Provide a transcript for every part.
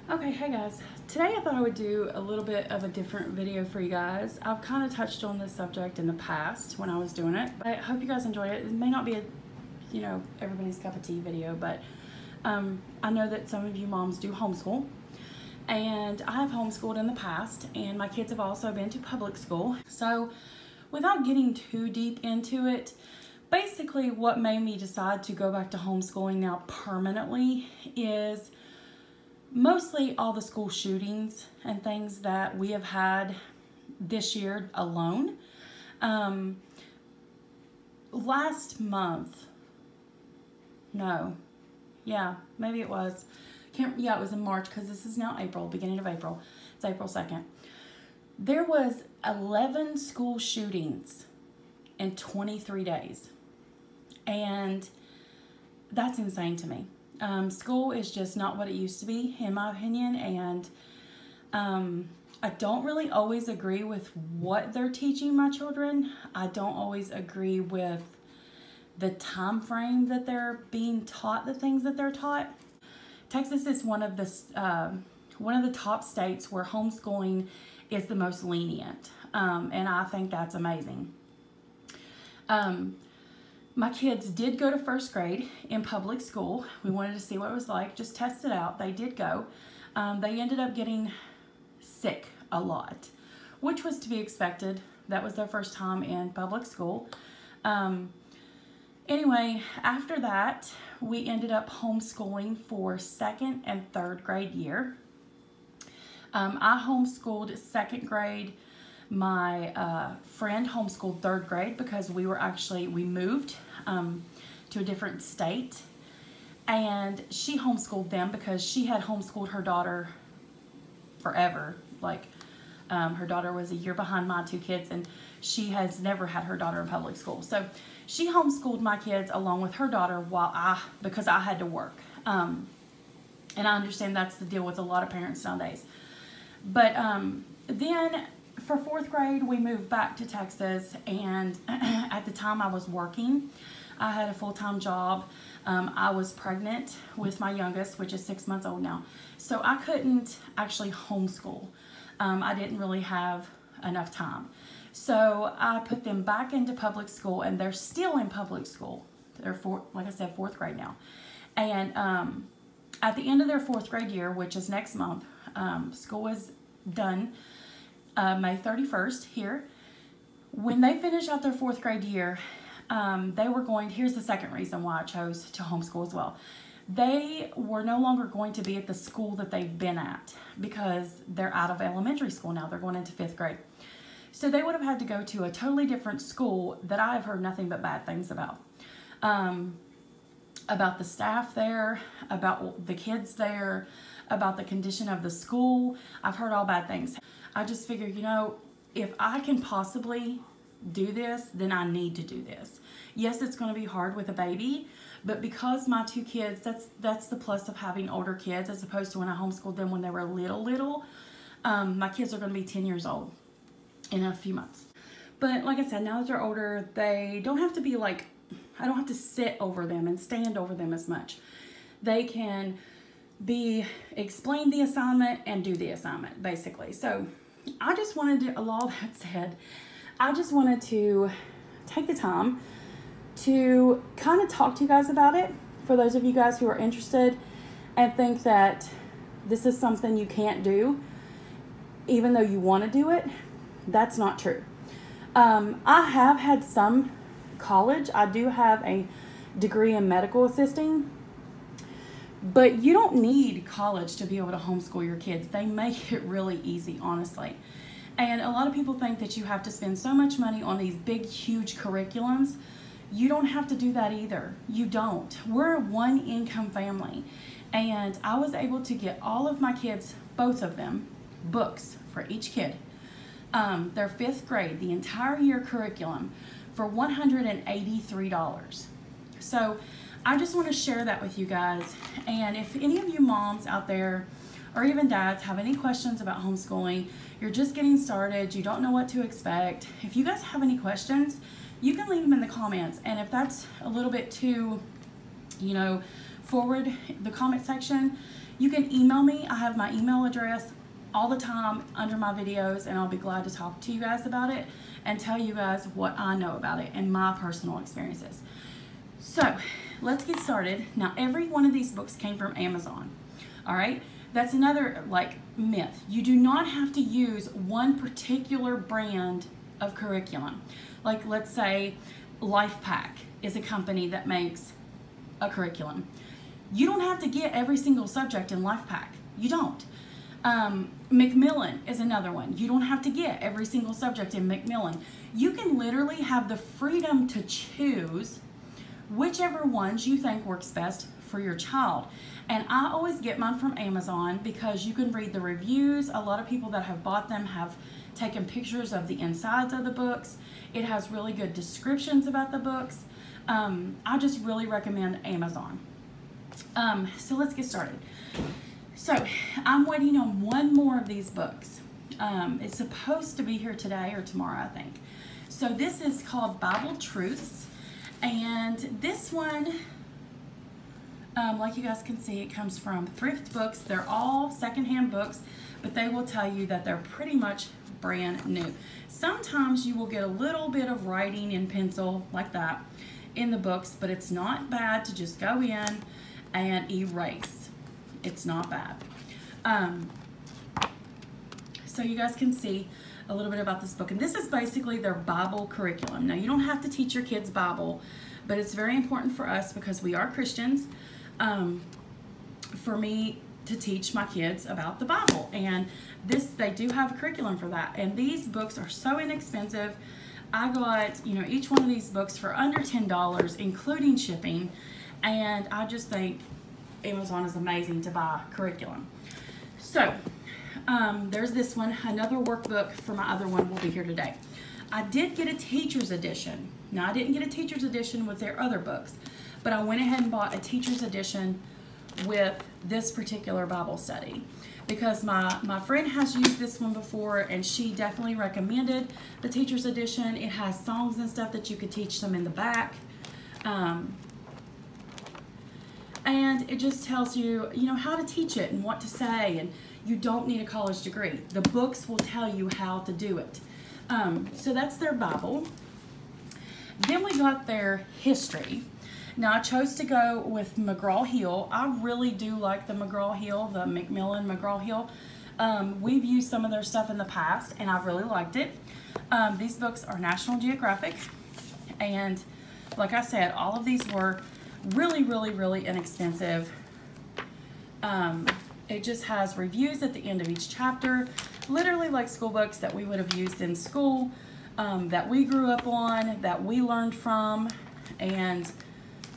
Okay, hey guys. Today I thought I would do a little bit of a different video for you guys. I've kind of touched on this subject in the past when I was doing it, but I hope you guys enjoy it. It may not be a, everybody's cup of tea video, but I know that some of you moms do homeschool, and I have homeschooled in the past, and my kids have also been to public school. So without getting too deep into it, basically what made me decide to go back to homeschooling now permanently is mostly all the school shootings and things that we have had this year alone. Last month, maybe it was, it was in March, because this is now April, beginning of April. It's April 2nd. There was 11 school shootings in 23 days. And that's insane to me. School is just not what it used to be, in my opinion, and I don't really always agree with what they're teaching my children. I don't always agree with the time frame that they're being taught the things that they're taught. Texas is one of the top states where homeschooling is the most lenient, and I think that's amazing. My kids did go to first grade in public school. We wanted to see what it was like, just test it out. They did go. They ended up getting sick a lot, which was to be expected. That was their first time in public school. Anyway, after that, we ended up homeschooling for second and third grade year. I homeschooled second grade. My friend homeschooled third grade because we moved to a different state, and she homeschooled them because she had homeschooled her daughter forever. Her daughter was a year behind my two kids, and she has never had her daughter in public school. So she homeschooled my kids along with her daughter because I had to work. And I understand that's the deal with a lot of parents nowadays. But then for fourth grade, we moved back to Texas, and at the time I was working. I had a full-time job. I was pregnant with my youngest, which is 6 months old now. So I couldn't actually homeschool. I didn't really have enough time. So I put them back into public school, and they're still in public school. They're, like I said, fourth grade now. And at the end of their fourth grade year, which is next month, school is done. May 31st here. When they finish out their fourth grade year, here's the second reason why I chose to homeschool as well. They were no longer going to be at the school that they've been at because they're out of elementary school now. They're going into fifth grade. So they would have had to go to a totally different school that I've heard nothing but bad things about. About the staff there, about the kids there, about the condition of the school. I've heard all bad things. I just figured, if I can possibly do this, then I need to do this. Yes, it's going to be hard with a baby, but because my two kids, that's the plus of having older kids as opposed to when I homeschooled them when they were little. My kids are going to be 10 years old in a few months. But like I said, now that they're older, they don't have to be I don't have to sit over them and stand over them as much. They can explain the assignment and do the assignment, basically. So I just wanted to, all that said, I just wanted to take the time to kind of talk to you guys about it, for those of you guys who are interested and think that this is something you can't do, even though you want to do it. That's not true. I have had some college. I do have a degree in medical assisting. But you don't need college to be able to homeschool your kids. They make it really easy, honestly. And a lot of people think that you have to spend so much money on these big, huge curriculums. You don't have to do that either. You don't. We're a one-income family. And I was able to get all of my kids, both of them, books for each kid. Their fifth grade, the entire year curriculum, for $183. So I just want to share that with you guys. And if any of you moms out there, or even dads, have any questions about homeschooling, you're just getting started, you don't know what to expect, if you guys have any questions, you can leave them in the comments. And if that's a little bit too, forward, the comment section, You can email me. I have my email address all the time under my videos, and I'll be glad to talk to you guys about it and tell you guys what I know about it and my personal experiences. So let's get started. Now, every one of these books came from Amazon. All right, that's another like myth. You do not have to use one particular brand of curriculum. Like, let's say LifePack is a company that makes a curriculum. You don't have to get every single subject in LifePack. You don't. Macmillan is another one. You don't have to get every single subject in Macmillan. You can literally have the freedom to choose whichever ones you think works best for your child. And I always get mine from Amazon because you can read the reviews. A lot of people that have bought them have taken pictures of the insides of the books. It has really good descriptions about the books. I just really recommend Amazon. So let's get started. So I'm waiting on one more of these books. It's supposed to be here today or tomorrow, I think. So this is called Bible Truths. And this one, like you guys can see, it comes from thrift books. They're all secondhand books, but they will tell you that they're pretty much brand new. Sometimes you will get a little bit of writing in pencil like that in the books, but it's not bad to just go in and erase. It's not bad. So you guys can see a little bit about this book, and this is basically their Bible curriculum. Now, you don't have to teach your kids Bible, but it's very important for us because we are Christians, for me to teach my kids about the Bible, and they do have a curriculum for that. And these books are so inexpensive. I got, you know, each one of these books for under $10, including shipping, and I just think Amazon is amazing to buy curriculum. So there's this one. Another workbook for my other one will be here today. I did get a teacher's edition. Now, I didn't get a teacher's edition with their other books, but I went ahead and bought a teacher's edition with this particular Bible study because my friend has used this one before, and she definitely recommended the teacher's edition. It has songs and stuff that you could teach them in the back. And it just tells you, you know, how to teach it and what to say, and you don't need a college degree. The books will tell you how to do it. So that's their Bible. Then we got their history. Now, I chose to go with McGraw-Hill. I really do like the McGraw-Hill, the Macmillan McGraw-Hill. We've used some of their stuff in the past, and I've really liked it. These books are National Geographic, and like I said, all of these were really, really, really inexpensive. It just has reviews at the end of each chapter, literally like school books that we would have used in school, that we grew up on, that we learned from, and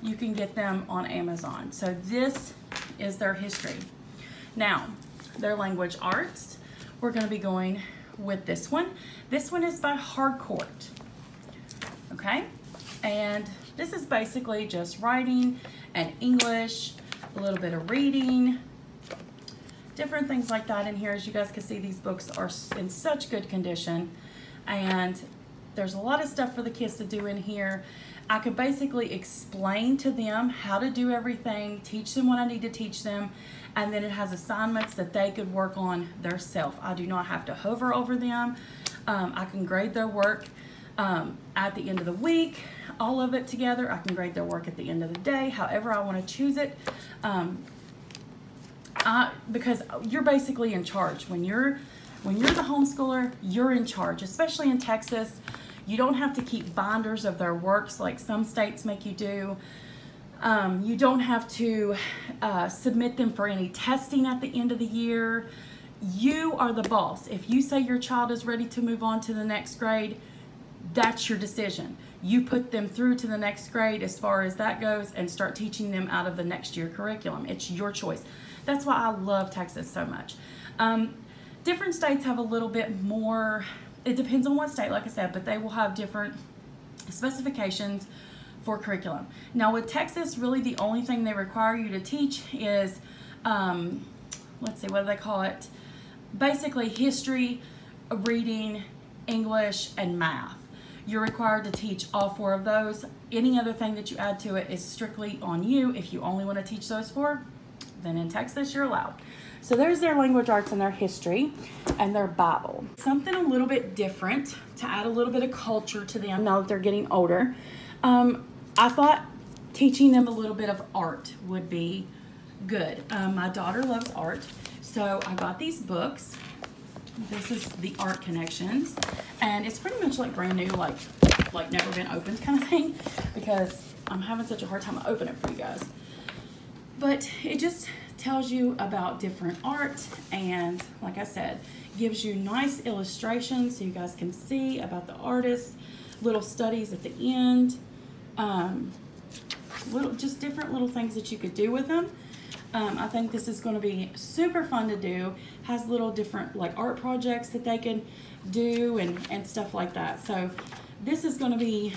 you can get them on Amazon. So this is their history. Now, their language arts, we're going to be going with this one. This one is by Harcourt, okay? And this is basically just writing and English, a little bit of reading, different things like that in here. As you guys can see, these books are in such good condition, and there's a lot of stuff for the kids to do in here. I could basically explain to them how to do everything, teach them what I need to teach them, and then it has assignments that they could work on themselves. I do not have to hover over them. I can grade their work at the end of the week, all of it together. I can grade their work at the end of the day, however I want to choose it. Because you're basically in charge. When you're the homeschooler, you're in charge, especially in Texas. You don't have to keep binders of their works like some states make you do. You don't have to submit them for any testing at the end of the year. You are the boss. If you say your child is ready to move on to the next grade, that's your decision. You put them through to the next grade as far as that goes and start teaching them out of the next year curriculum. It's your choice. That's why I love Texas so much. Different states have a little bit more, it depends on what state, like I said, but they will have different specifications for curriculum. Now with Texas, really the only thing they require you to teach is, let's see, what do they call it? Basically history, reading, English, and math. You're required to teach all four of those. Any other thing that you add to it is strictly on you. If you only want to teach those four, then in Texas, you're allowed. So there's their language arts and their history and their Bible. Something a little bit different to add a little bit of culture to them now that they're getting older. I thought teaching them a little bit of art would be good. My daughter loves art, so I got these books. This is the Art Connections, and it's pretty much like brand new, like never been opened kind of thing, because I'm having such a hard time opening it for you guys. But it just tells you about different art, and like I said, gives you nice illustrations so you guys can see about the artists, little studies at the end, just different little things that you could do with them. I think this is going to be super fun to do. Has little different like art projects that they can do and stuff like that. So this is going to be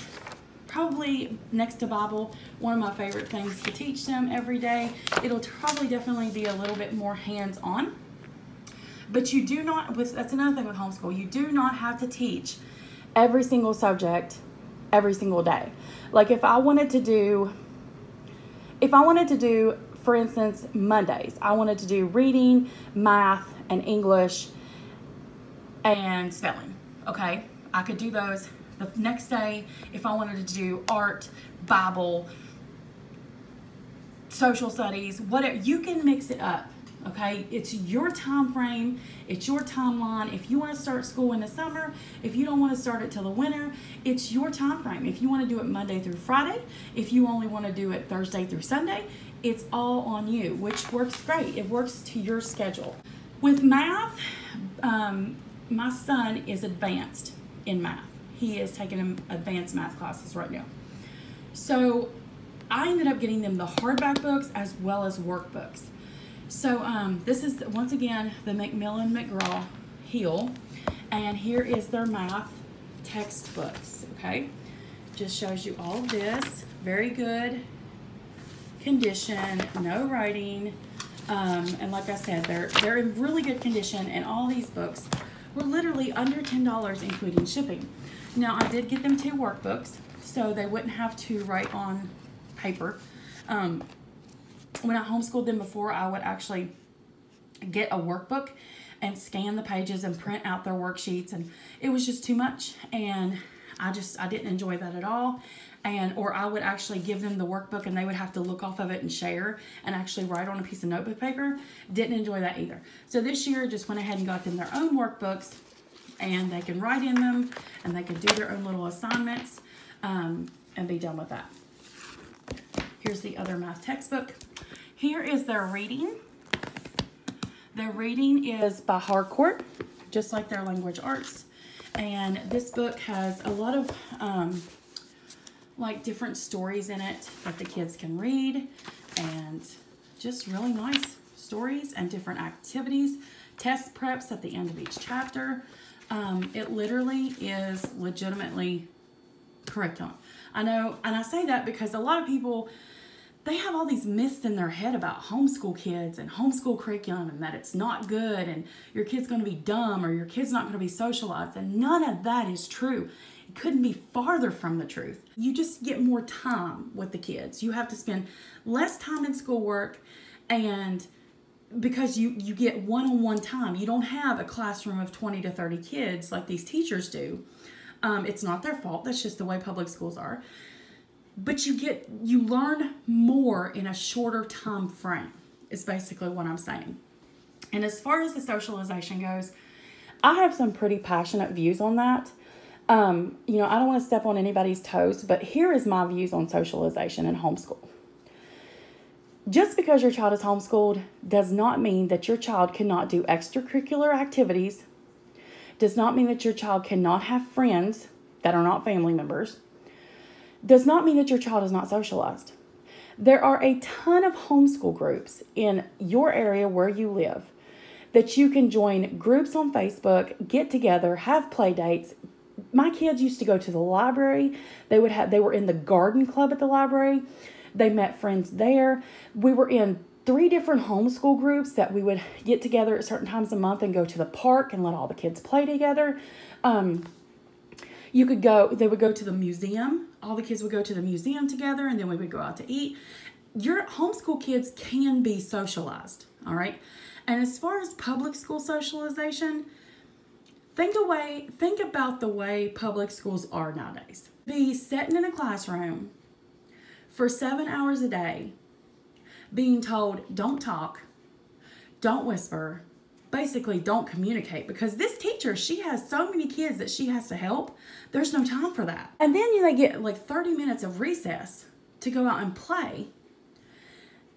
probably, next to Bible, one of my favorite things to teach them every day. It'll probably definitely be a little bit more hands-on. But you do not, that's another thing with homeschool, you do not have to teach every single subject every single day. Like if I wanted to do, for instance, Mondays, I wanted to do reading, math, and English, and spelling, okay? I could do those. The next day, if I wanted to do art, Bible, social studies, whatever, you can mix it up, okay? It's your time frame, it's your timeline. If you want to start school in the summer, if you don't want to start it till the winter, it's your time frame. If you want to do it Monday through Friday, if you only want to do it Thursday through Sunday, it's all on you, which works great. It works to your schedule. With math, my son is advanced in math. He is taking advanced math classes right now. So I ended up getting them the hardback books as well as workbooks. So this is, once again, the Macmillan McGraw Hill. And here is their math textbooks, okay? Just shows you all of this. Very good condition, no writing. And like I said, they're in really good condition, and all these books were literally under $10, including shipping. Now, I did get them 2 workbooks, so they wouldn't have to write on paper. When I homeschooled them before, I would actually get a workbook and scan the pages and print out their worksheets, and it was just too much, and I didn't enjoy that at all. Or I would actually give them the workbook and they would have to look off of it and share and actually write on a piece of notebook paper. Didn't enjoy that either. So this year, just went ahead and got them their own workbooks, and they can write in them and they can do their own little assignments and be done with that. Here's the other math textbook. Here is their reading. Their reading is by Harcourt, just like their language arts. And this book has a lot of like different stories in it that the kids can read, and just really nice stories and different activities, test preps at the end of each chapter. It literally is legitimately curriculum. I know, and I say that because a lot of people, they have all these myths in their head about homeschool kids and homeschool curriculum, and that it's not good and your kid's going to be dumb or your kid's not going to be socialized, and none of that is true. It couldn't be farther from the truth. You just get more time with the kids. You have to spend less time in schoolwork, and because you get one-on-one time. You don't have a classroom of 20 to 30 kids like these teachers do. It's not their fault. That's just the way public schools are. But you learn more in a shorter time frame, is basically what I'm saying. And as far as the socialization goes, I have some pretty passionate views on that. You know, I don't want to step on anybody's toes, but here is my views on socialization and homeschool. Just because your child is homeschooled does not mean that your child cannot do extracurricular activities, does not mean that your child cannot have friends that are not family members, does not mean that your child is not socialized. There are a ton of homeschool groups in your area where you live that you can join groups on Facebook, get together, have play dates. My kids used to go to the library. They were in the garden club at the library. They met friends there. We were in 3 different homeschool groups that we would get together at certain times a month and go to the park and let all the kids play together. They would go to the museum. All the kids would go to the museum together, and then we would go out to eat. your homeschool kids can be socialized, all right? And as far as public school socialization, think about the way public schools are nowadays. Be sitting in a classroom for 7 hours a day, being told, don't talk, don't whisper, basically don't communicate, because this teacher, she has so many kids that she has to help. There's no time for that. And then they get like 30 minutes of recess to go out and play.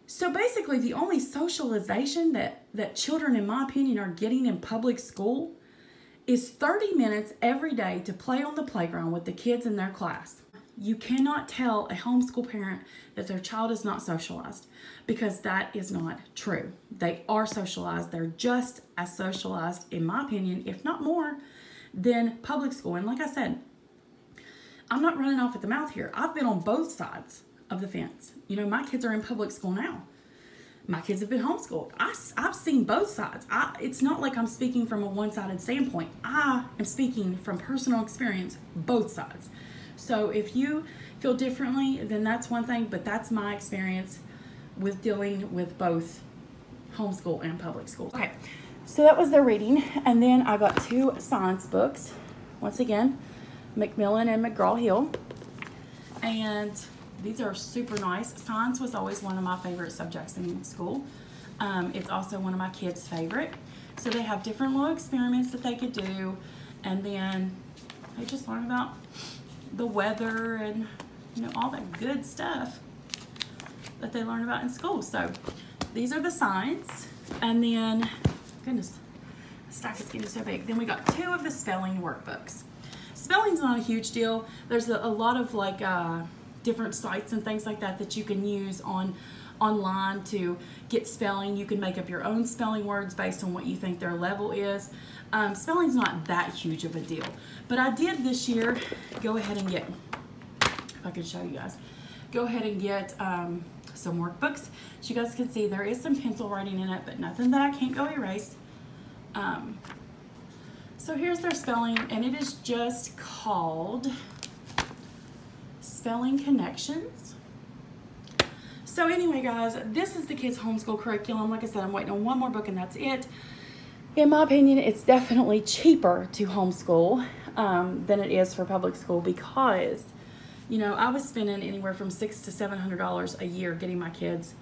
So basically the only socialization that children, in my opinion, are getting in public school is 30 minutes every day to play on the playground with the kids in their class. You cannot tell a homeschool parent that their child is not socialized, because that is not true. They are socialized. They're just as socialized, in my opinion, if not more, than public school. And like I said, I'm not running off at the mouth here. I've been on both sides of the fence. You know, my kids are in public school now. My kids have been homeschooled. I've seen both sides. It's not like I'm speaking from a one-sided standpoint. I am speaking from personal experience, both sides. So if you feel differently, then that's one thing, but that's my experience with dealing with both homeschool and public school. Okay, so that was their reading. And then I got 2 science books. Once again, Macmillan and McGraw-Hill. And these are super nice. Science was always one of my favorite subjects in school. It's also one of my kids' favorite. So they have different little experiments that they could do. And then they just learn about the weather and, you know, all that good stuff that they learn about in school. So these are the science. And then, goodness, the stack is getting so big. Then we got 2 of the spelling workbooks. Spelling's not a huge deal. There's a lot of like different sites and things like that you can use online to get spelling. You can make up your own spelling words based on what you think their level is. Spelling's not that huge of a deal. But I did this year go ahead and get, if I could show you guys, go ahead and get some workbooks. As you guys can see, there is some pencil writing in it, but nothing that I can't go erase. So here's their spelling, and it is just called Spelling Connections. So anyway, guys, this is the kids' homeschool curriculum. Like I said, I'm waiting on one more book, and that's it. In my opinion, it's definitely cheaper to homeschool than it is for public school, because, you know, I was spending anywhere from $600 to $700 a year getting my kids,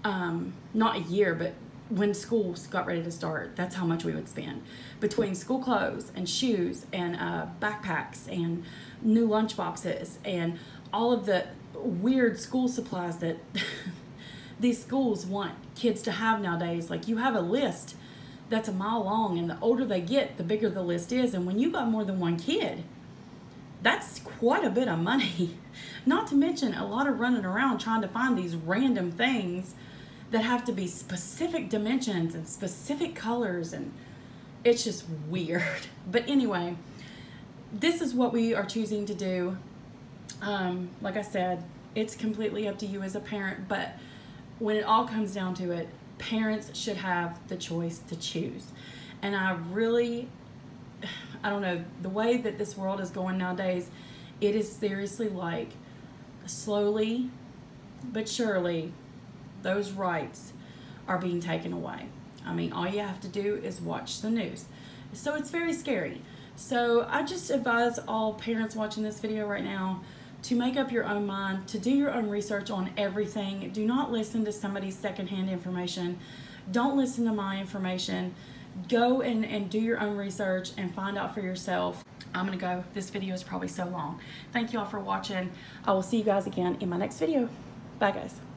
not a year, but when schools got ready to start, that's how much we would spend. Between school clothes and shoes and backpacks and new lunch boxes and all of the weird school supplies that these schools want kids to have nowadays. Like, you have a list that's a mile long, and the older they get, the bigger the list is. And when you got more than one kid, that's quite a bit of money. Not to mention a lot of running around trying to find these random things that have to be specific dimensions and specific colors, and it's just weird. But anyway, this is what we are choosing to do. Like I said, it's completely up to you as a parent, but when it all comes down to it, parents should have the choice to choose. And I don't know, the way that this world is going nowadays, it is seriously like, slowly but surely, those rights are being taken away. I mean, all you have to do is watch the news. So it's very scary. So I just advise all parents watching this video right now to make up your own mind, to do your own research on everything. Do not listen to somebody's secondhand information. Don't listen to my information. Go and do your own research and find out for yourself. I'm gonna go. This video is probably so long. Thank you all for watching. I will see you guys again in my next video. Bye, guys.